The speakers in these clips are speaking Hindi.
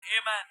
Amen.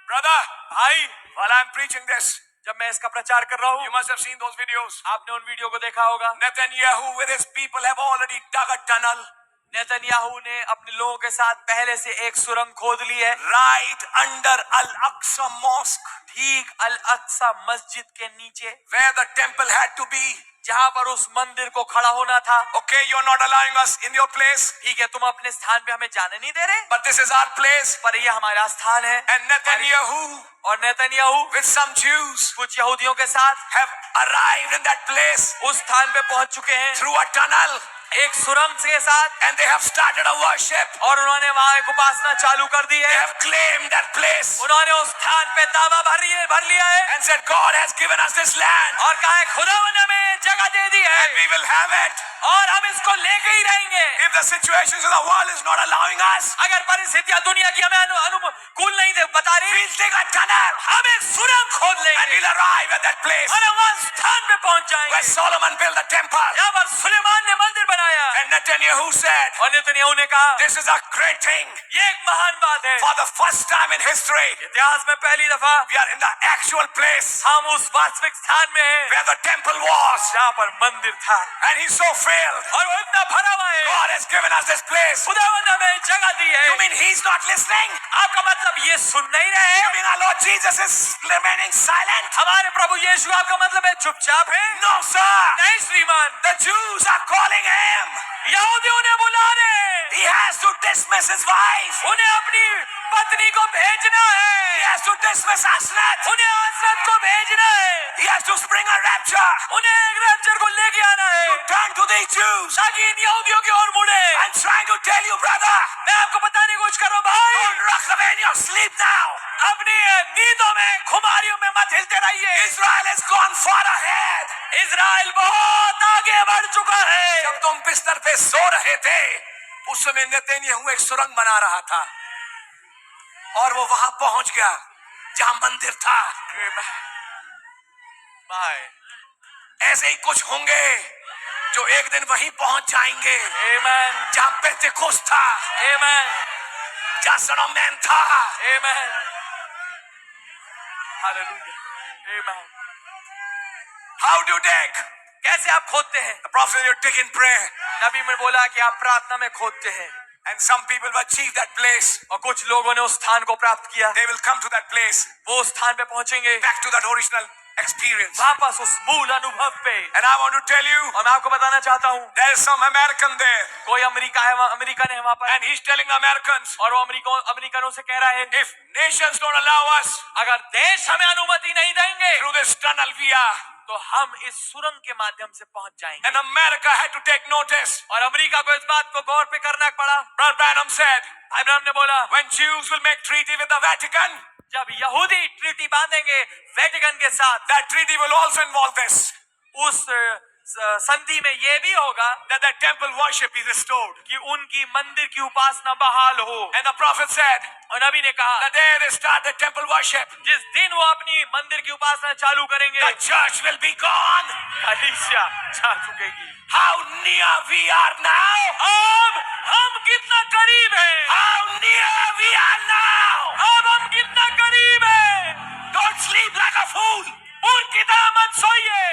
Brother, भाई, while I'm preaching this, जब मैं इसका प्रचार कर रहा you हूँ, must have seen those videos. आपने उन वीडियो को देखा होगा। Netanyahu with his people have already dug a tunnel Netanyahu ने अपने लोगों के साथ पहले से एक सुरंग खोद ली है, right under Al-Aqsa Mosque, ठीक अल अक्सा मस्जिद के नीचे, where the temple had to be. जहाँ पर उस मंदिर को खड़ा होना था। Okay, you're not allowing us in your place, ठीक है, तुम अपने स्थान पे हमें जाने नहीं दे रहे, but this is our place. पर ये हमारा स्थान है। And Netanyahu और नेतन्याहू with some Jews कुछ यहूदियों के साथ have arrived in that place उस स्थान पे पहुंच चुके हैं through a tunnel, एक सुरंग के साथ, and they have started a worship. और उन्होंने वहां एक उपासना चालू कर दी They है। have claimed that place उन्होंने उस स्थान पे दावा भर लिया है and said, God has given us this land और कहा है खुदावंद ने हमें जगह दे दी है and we will have it. और हम इसको लेके ही रहेंगे। If the situations of the world is not allowing us, अगर परिस्थितियां दुनिया की हमें अनुकूल नहीं बता रही, we'll take a tunnel हम एक सुरंग खोद and लेंगे we'll arrive at that place और हम वहां स्थान पे पहुंच where जाएंगे Solomon built the temple. जहाँ पर सुलेमान ने मंदिर बनाया। And Netanyahu said, और नेतन्याहू ने कहा this is a great thing. ये एक महान बात है, For the first time in history, इतिहास में पहली दफा we are in the actual place हम उस वास्तविक स्थान में हैं where the temple was. जहाँ पर मंदिर था। And he's so thrilled. और वो इतना भरा हुआ है, God has given us this place. खुदावंद ने हमें जगह दी है। You mean he's not listening? आपका मतलब ये सुन नहीं रहे? You mean our Lord Jesus is remaining silent? हमारे प्रभु यीशु आपका मतलब है चुपचाप है? No, sir. नहीं श्रीमान, The Jews are calling him. यहूदियों ने बुला रहे, He has to dismiss his wife. उन्हें अपनी पत्नी को भेजना He है, has to dismiss Asnath. उन्हें हसरत को भेजना है, He has to spring a rapture. उन्हें एक रैप्चर को लेके आना है To turn to these Jews. ताकि इन यहूदियों की ओर मुड़े। I'm trying to tell you, brother. मैं आपको बताने की कोशिश कर रहा हूं भाई, Don't rock away in your sleep now. अपनी नींदों में खुमारियों में मत हिलते रहिए। Israel has gone far ahead. Israel बहुत आगे बढ़ चुका है। जब तुम बिस्तर पे सो रहे थे, उस समय नेतन्याहू एक सुरंग बना रहा था और वो वहां पहुंच गया जहां मंदिर था। भाई, ऐसे ही कुछ होंगे जो एक दिन वहीं पहुंच जाएंगे आमेन, जहां पेंटेकोस्त था, आमेन, जहां सन ऑफ मैन था। Amen, hallelujah, amen. How do you dig? कैसे आप खोदते हैं? The prophet said you dig in prayer. नबी में बोला कि आप प्रार्थना में खोदते हैं, And some people will achieve that place. और कुछ लोगों ने उस स्थान को प्राप्त किया। They will come to that place, वो उस स्थान पे पहुंचेंगे, back to that original experience. वापस उस मूल अनुभव पे। And I want to tell you, और मैं आपको बताना चाहता हूँ, there is some American there, कोई अमेरिकन है वहाँ पर, and he's telling Americans, और वो अमेरिकनों से कह रहा है, if nations don't allow us अगर देश हमें अनुमति नहीं देंगे through this tunnel we are, तो हम इस सुरंग के माध्यम से पहुंच जाएंगे। and America had to take notice. और अमेरिका को इस बात को गौर पे करना पड़ा। Brother Branham said, अब्राहम ने बोला, when Jews will make treaty with the Vatican, जब यहूदी ट्रीटी बांधेंगे वेटिकन के साथ, that treaty will also involve this, उस संधि में ये भी होगा that the temple worship be restored. कि उनकी मंदिर की उपासना बहाल हो। And the prophet said, और नबी ने कहा, the day they start the temple worship, जिस दिन वो अपनी मंदिर की उपासना चालू करेंगे, the church will be gone. कलीसिया जा चुकेगी। How near we are now. अब हम कितना करीब हैं, How near we are now. अब हम कितना करीब हैं। Don't sleep like a fool. मूर्ख की तरह मत सोइए।